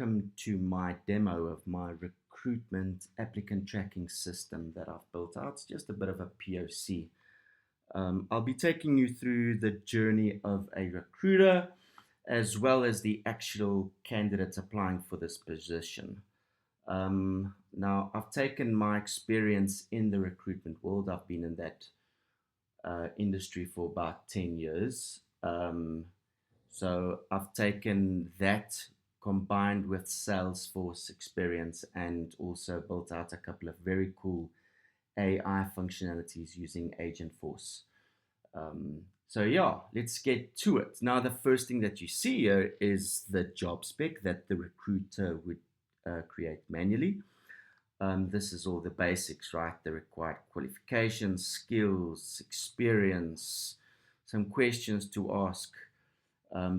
welcome to my demo of my recruitment applicant tracking system that I've built out. It's just a bit of a POC. I'll be taking you through the journey of a recruiter as well as the actual candidates applying for this position. Now, I've taken my experience in the recruitment world. I've been in that industry for about 10 years. So I've taken that combined with Salesforce experience and also built out a couple of very cool AI functionalities using Agentforce. So yeah, let's get to it. Now, the first thing that you see here is the job spec that the recruiter would create manually. This is all the basics, right? The required qualifications, skills, experience, some questions to ask.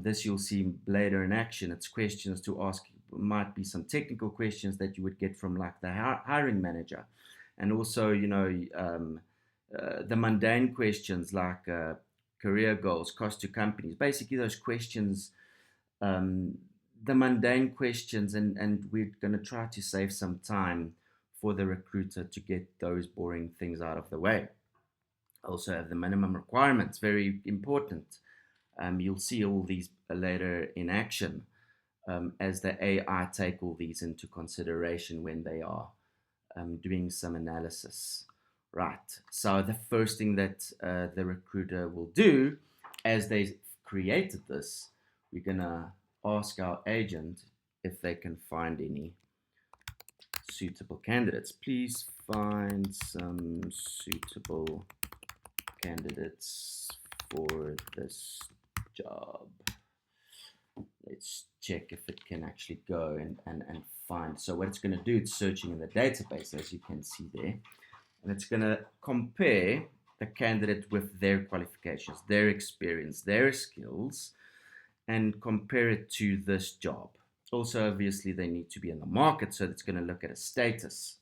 This you'll see later in action. It's questions to ask. Might be some technical questions that you would get from like the hiring manager, and also the mundane questions like career goals, cost to companies. Basically, those questions, the mundane questions, and we're going to try to save some time for the recruiter to get those boring things out of the way. Also have the minimum requirements, very important. You'll see all these later in action as the AI take all these into consideration when they are doing some analysis. Right, so the first thing that the recruiter will do as they created this, we're going to ask our agent if they can find any suitable candidates. Please find some suitable candidates for this job. Let's check if it can actually go and find. So what it's going to do, it's searching in the database, as you can see there. And it's going to compare the candidate with their qualifications, their experience, their skills, and compare it to this job. Also, obviously, they need to be in the market, so it's going to look at a status.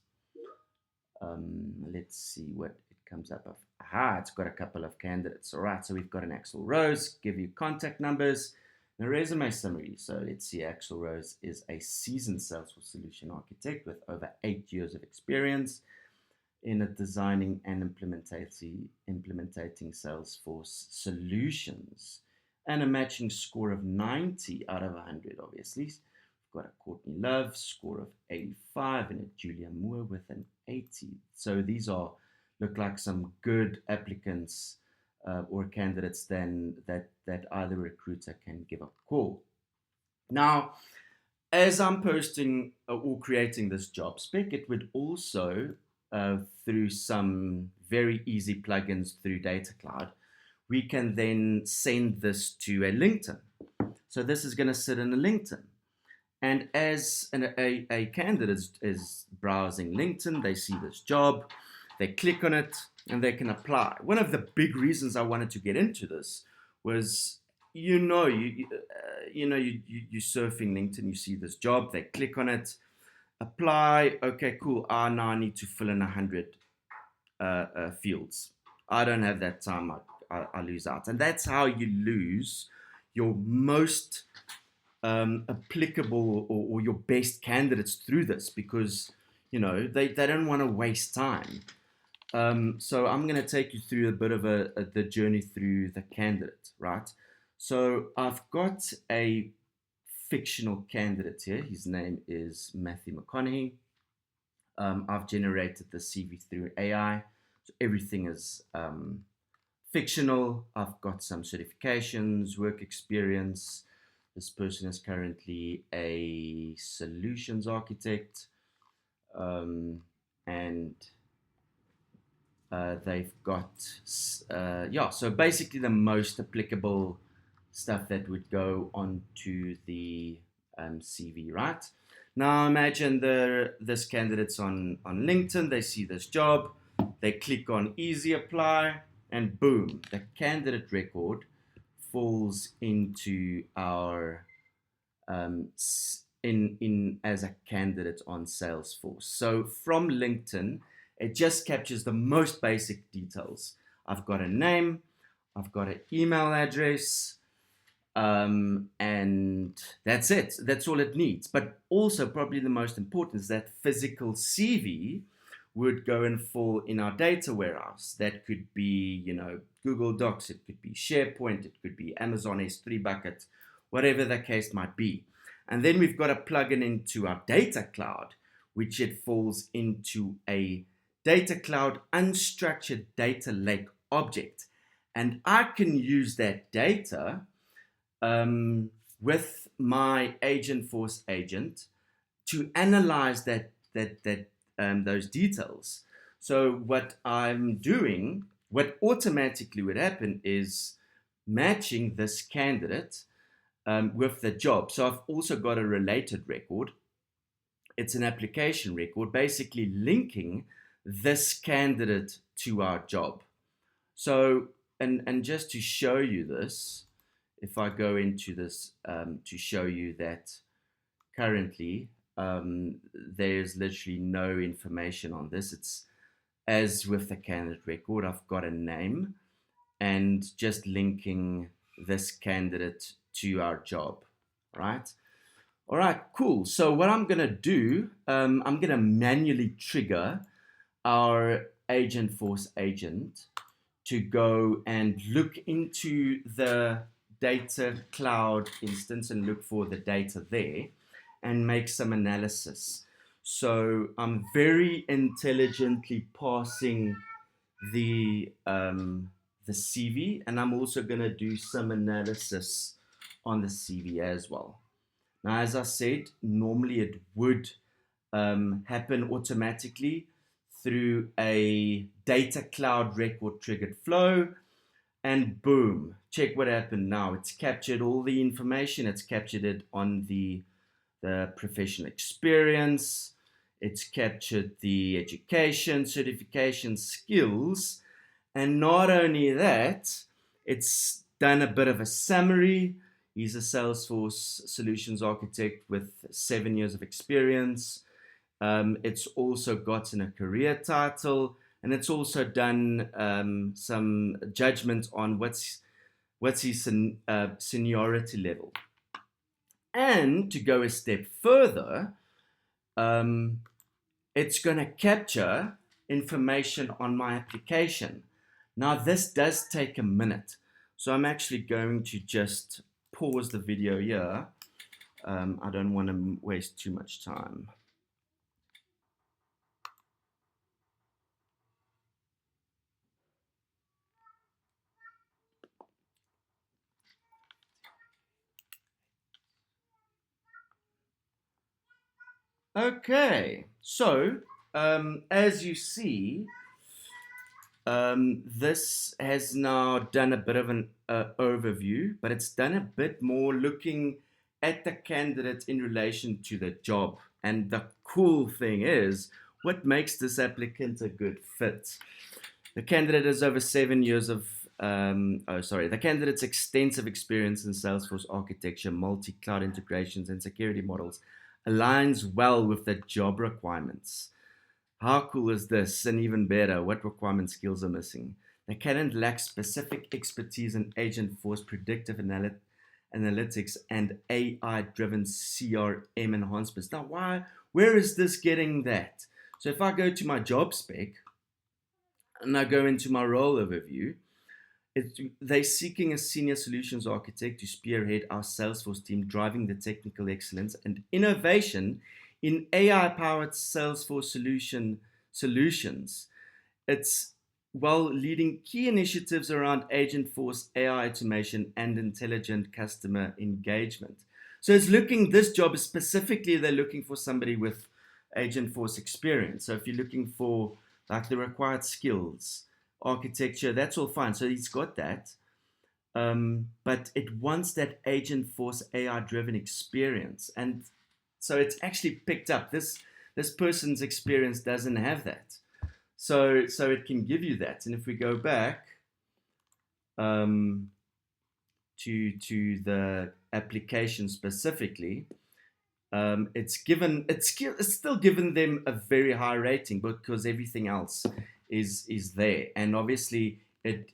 Let's see what it comes up of. Aha, it's got a couple of candidates. All right, so we've got an Axel Rose, give you contact numbers, and a resume summary. So let's see, Axel Rose is a seasoned Salesforce solution architect with over 8 years of experience in designing and implementing Salesforce solutions, and a matching score of 90 out of 100, obviously. We've got a Courtney Love, score of 85, and a Julia Moore with an 80. So these look like some good applicants or candidates then that either recruiter can give a call. Now, as I'm posting or creating this job spec, it would also through some very easy plugins through Data Cloud, we can then send this to a LinkedIn. So this is going to sit in a LinkedIn. And as a candidate is browsing LinkedIn, they see this job, they click on it, and they can apply. One of the big reasons I wanted to get into this was, you're surfing LinkedIn, you see this job, they click on it, apply, okay, cool. Now I need to fill in 100 fields. I don't have that time. I lose out. And that's how you lose your most applicable or your best candidates through this, because, they don't want to waste time. So I'm going to take you through a bit of the journey through the candidate, right? So I've got a fictional candidate here. His name is Matthew McConaughey. I've generated the CV through AI, so everything is fictional. I've got some certifications, work experience. This person is currently a solutions architect, and they've got so basically the most applicable stuff that would go onto the CV, right? Now imagine this candidate's on LinkedIn, they see this job, they click on easy apply, and boom, the candidate record falls into our in as a candidate on Salesforce. So from LinkedIn, it just captures the most basic details. I've got a name, I've got an email address, And that's it. That's all it needs. But also, probably the most important is that physical CV would go and fall in our data warehouse. That could be, Google Docs, it could be SharePoint, it could be Amazon S3 bucket, whatever the case might be. And then we've got a plugin into our data cloud, which it falls into a data cloud unstructured data lake object. And I can use that data with my Agentforce agent to analyze those details. So what I'm doing, what automatically would happen is matching this candidate with the job. So I've also got a related record. It's an application record, basically linking this candidate to our job. So, and just to show you this, if I go into this to show you that currently there's literally no information on this. It's as with the candidate record, I've got a name and just linking this candidate to our job, right? All right, cool. So what I'm going to do, I'm going to manually trigger our Agentforce agent to go and look into the data cloud instance and look for the data there and make some analysis. So I'm very intelligently parsing the CV, and I'm also going to do some analysis on the CV as well. Now, as I said, normally it would happen automatically through a data cloud record triggered flow, and boom, check what happened now. It's captured all the information. It's captured it on the professional experience. It's captured the education, certification, skills. And not only that, it's done a bit of a summary. He's a Salesforce solutions architect with 7 years of experience. It's also gotten a career title, and it's also done some judgment on what's his seniority level. And to go a step further, it's going to capture information on my application. Now, this does take a minute, so I'm actually going to just pause the video here. I don't want to waste too much time. Okay, so as you see, this has now done a bit of an overview, but it's done a bit more looking at the candidate in relation to the job. And the cool thing is, what makes this applicant a good fit? The candidate has over 7 years of, the candidate's extensive experience in Salesforce architecture, multi-cloud integrations, and security models aligns well with the job requirements. How cool is this? And even better, what requirement skills are missing? The candidate lacks specific expertise in Agentforce, predictive analytics, and AI-driven CRM enhancements. Now, where is this getting that? So if I go to my job spec, and I go into my role overview, they're seeking a senior solutions architect to spearhead our Salesforce team, driving the technical excellence and innovation in AI-powered Salesforce solutions. It's leading key initiatives around Agentforce, AI automation, and intelligent customer engagement. So this job is specifically, they're looking for somebody with Agentforce experience. So if you're looking for like the required skills, architecture, that's all fine. So he's got that. But it wants that Agentforce AI-driven experience. And so it's actually picked up. This person's experience doesn't have that. So it can give you that. And if we go back to the application specifically, it's still given them a very high rating because everything else is there. And obviously it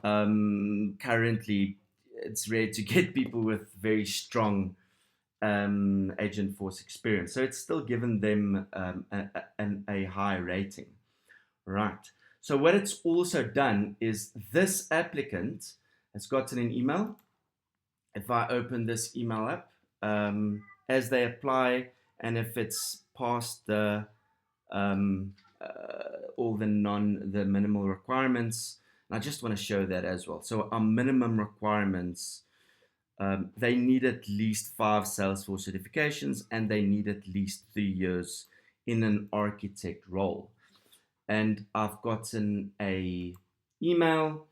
currently it's rare to get people with very strong Agentforce experience. So it's still given them a high rating. Right. So what it's also done is this applicant has gotten an email. If I open this email up, as they apply, and if it's past the all the minimal requirements, and I just want to show that as well. So our minimum requirements, they need at least 5 Salesforce certifications, and they need at least 3 years in an architect role. And I've gotten a email.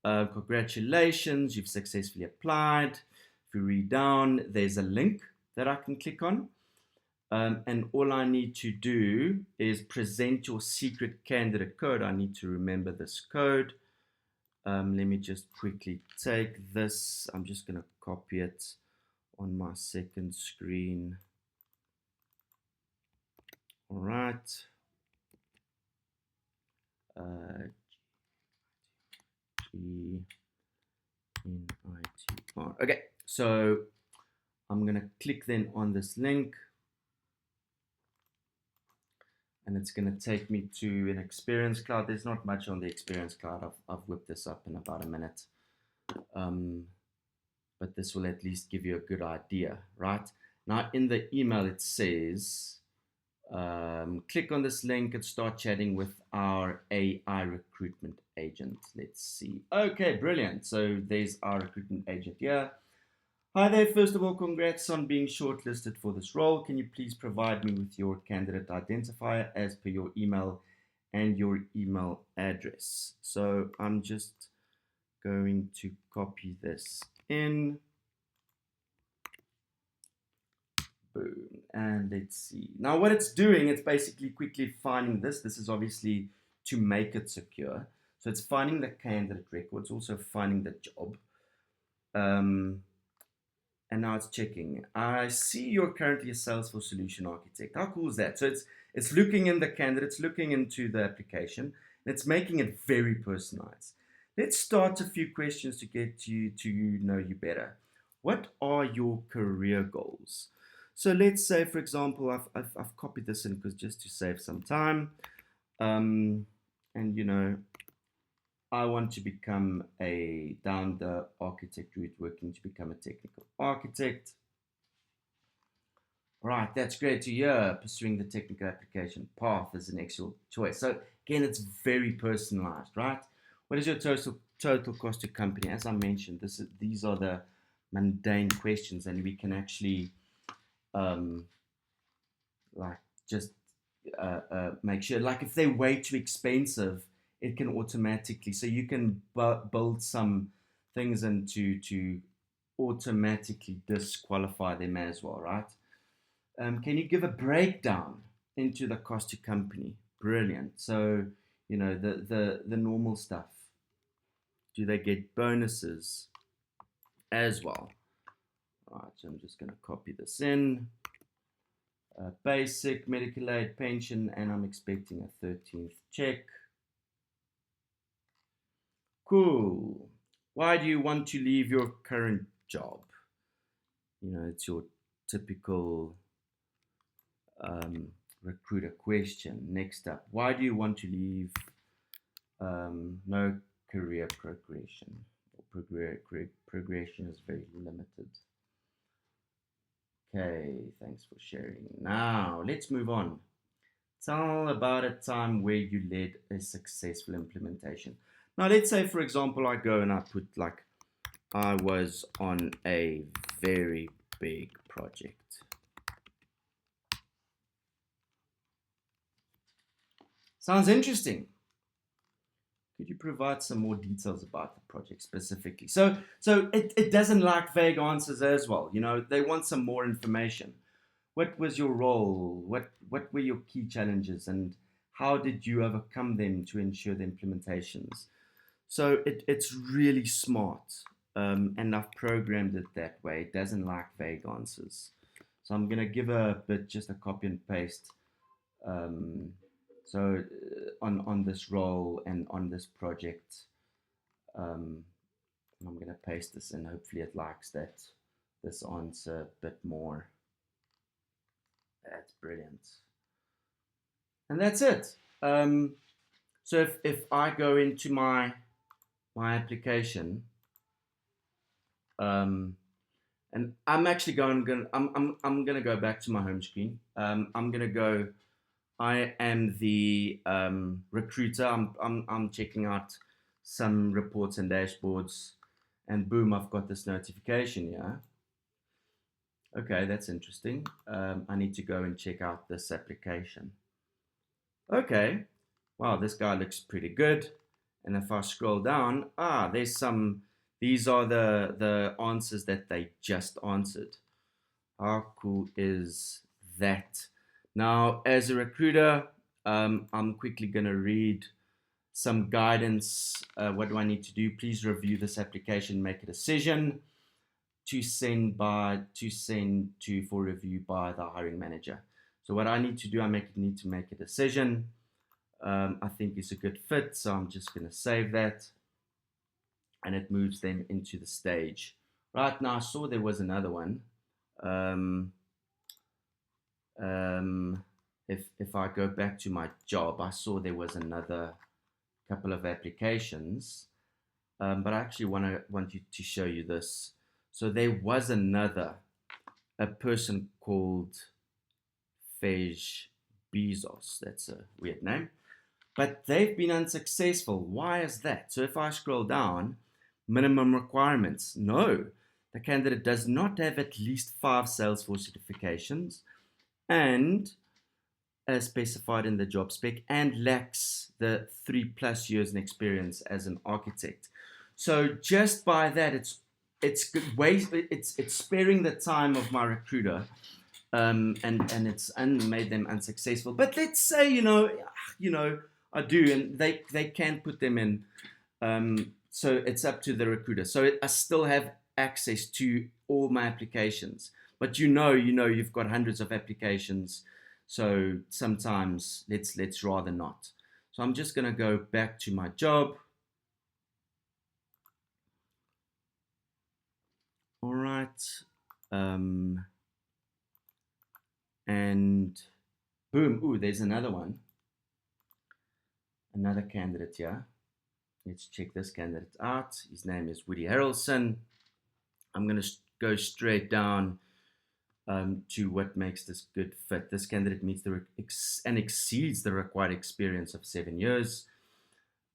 Congratulations, you've successfully applied. If you read down, there's a link that I can click on. And all I need to do is present your secret candidate code. I need to remember this code. Let me just quickly take this. I'm just going to copy it on my second screen. All right. G-N-I-T-R. Okay, so I'm going to click then on this link. And it's going to take me to an Experience Cloud. There's not much on the Experience Cloud. I've whipped this up in about a minute. But this will at least give you a good idea, right? Now, in the email, it says, click on this link and start chatting with our AI recruitment agent. Let's see. Okay, brilliant. So there's our recruitment agent here. Hi there. First of all, congrats on being shortlisted for this role. Can you please provide me with your candidate identifier as per your email and your email address? So I'm just going to copy this in. Boom. And let's see. Now what it's doing, it's basically quickly finding this. This is obviously to make it secure. So it's finding the candidate records, also finding the job. And now it's checking. I see you're currently a Salesforce solution architect. How cool is that? So it's looking in the candidates, looking into the application, and it's making it very personalized. Let's start a few questions to get you to know you better. What are your career goals? So let's say, for example, I've copied this in because just to save some time, and you know, I want to become down the architect route, working to become a technical architect. Right, that's great to hear. Pursuing the technical application path is an excellent choice. So again, it's very personalized, right? What is your total cost to company? As I mentioned, these are the mundane questions, and we can actually like just make sure, like if they're way too expensive, it can automatically, so you can build some things into to automatically disqualify them as well, right? Can you give a breakdown into the cost to company? Brilliant. So you know the normal stuff. Do they get bonuses as well? All right, so I'm just going to copy this in. Basic, medical aid, pension, and I'm expecting a 13th check. Cool. Why do you want to leave your current job? You know, it's your typical recruiter question. Next up, why do you want to leave? No career progression. Progression is very limited. Okay, thanks for sharing. Now, let's move on. Tell about a time where you led a successful implementation. Now, let's say, for example, I go and I put like, I was on a very big project. Sounds interesting. Could you provide some more details about the project specifically? So it doesn't like vague answers as well. You know, they want some more information. What was your role? What were your key challenges, and how did you overcome them to ensure the implementations? So it's really smart, and I've programmed it that way. It doesn't like vague answers. So I'm gonna give a bit, just a copy and paste. On this role and on this project, I'm going to paste this in. Hopefully it likes this answer a bit more. That's brilliant. And that's it. So if I go into my application, and I'm actually I'm gonna go back to my home screen. I'm gonna go. I am the recruiter. I'm checking out some reports and dashboards, and boom, I've got this notification here. Okay, that's interesting. I need to go and check out this application. Okay, wow, this guy looks pretty good. And if I scroll down, there's some, these are the answers that they just answered. How cool is that? Now, as a recruiter, I'm quickly going to read some guidance. What do I need to do? Please review this application, make a decision to send to for review by the hiring manager. So what I need to do, need to make a decision. I think is a good fit, so I'm just going to save that, and it moves them into the stage. Right now, I saw there was another one. If I go back to my job, I saw there was another couple of applications, but I actually want you to show you this. So there was a person called Fej Bezos. That's a weird name. But they've been unsuccessful. Why is that? So if I scroll down, minimum requirements. No, the candidate does not have at least 5 Salesforce certifications and as specified in the job spec, and lacks the 3+ years in experience as an architect. So just by that, it's sparing the time of my recruiter, and it's made them unsuccessful. But let's say I do, and they can put them in. So it's up to the recruiter. So I still have access to all my applications, but you've got hundreds of applications. So sometimes let's rather not. So I'm just going to go back to my job. All right. And boom. Ooh, there's another one. Another candidate here. Let's check this candidate out. His name is Woody Harrelson. I'm going to go straight down to what makes this good fit. This candidate meets and exceeds the required experience of 7 years.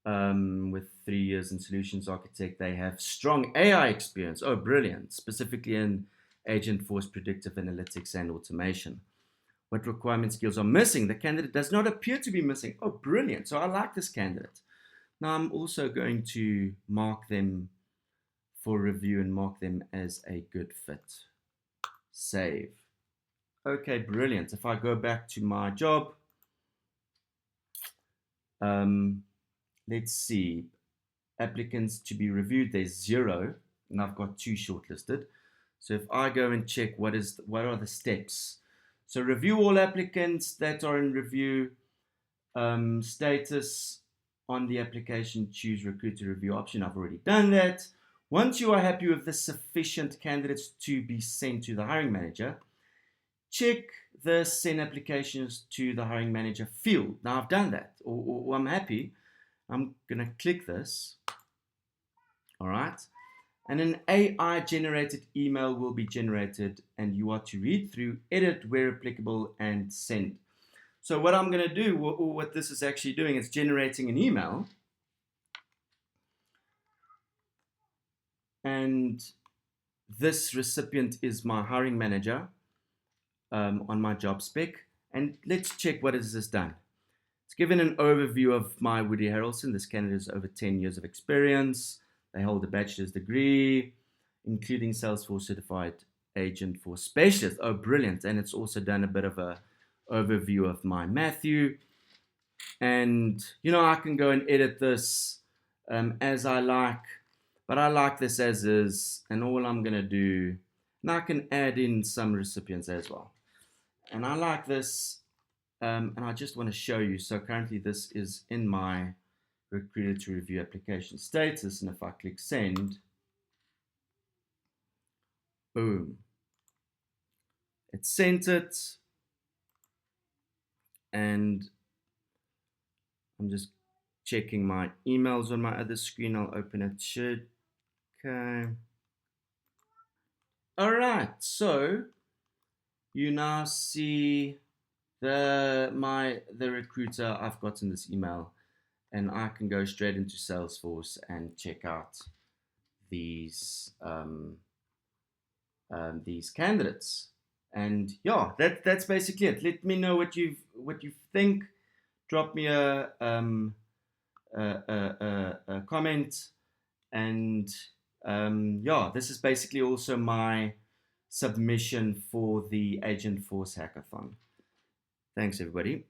With 3 years in solutions architect, they have strong AI experience. Oh, brilliant. Specifically in Agentforce, predictive analytics, and automation. What requirement skills are missing? The candidate does not appear to be missing. Oh, brilliant. So I like this candidate. Now I'm also going to mark them for review and mark them as a good fit. Save. Okay, brilliant. If I go back to my job, let's see. Applicants to be reviewed, there's 0, and I've got 2 shortlisted. So if I go and check what are the steps. So review all applicants that are in review. Status on the application, choose recruiter review option. I've already done that. Once you are happy with the sufficient candidates to be sent to the hiring manager, check the send applications to the hiring manager field. Now I've done that, or I'm happy. I'm going to click this. All right. And an AI generated email will be generated, and you are to read through, edit where applicable, and send. So what I'm going to do, or what this is actually doing, is generating an email. And this recipient is my hiring manager on my job spec. And let's check what has this done. It's given an overview of my Woody Harrelson. This candidate has over 10 years of experience. They hold a bachelor's degree, including Salesforce certified Agentforce specialist. Oh, brilliant. And it's also done a bit of a overview of my Matthew. And, I can go and edit this as I like. But I like this as is. And all I'm going to do, now I can add in some recipients as well. And I like this. And I just want to show you. So currently this is in my recruiter to review application status. And if I click send, Boom. It sent it, and I'm just checking my emails on my other screen. I'll open it. Should okay. All right. So you now see the recruiter I've gotten this email, and I can go straight into Salesforce and check out these these candidates. And yeah, that's basically it. Let me know what you think. Drop me a comment, and yeah, this is basically also my submission for the Agentforce Hackathon. Thanks, everybody.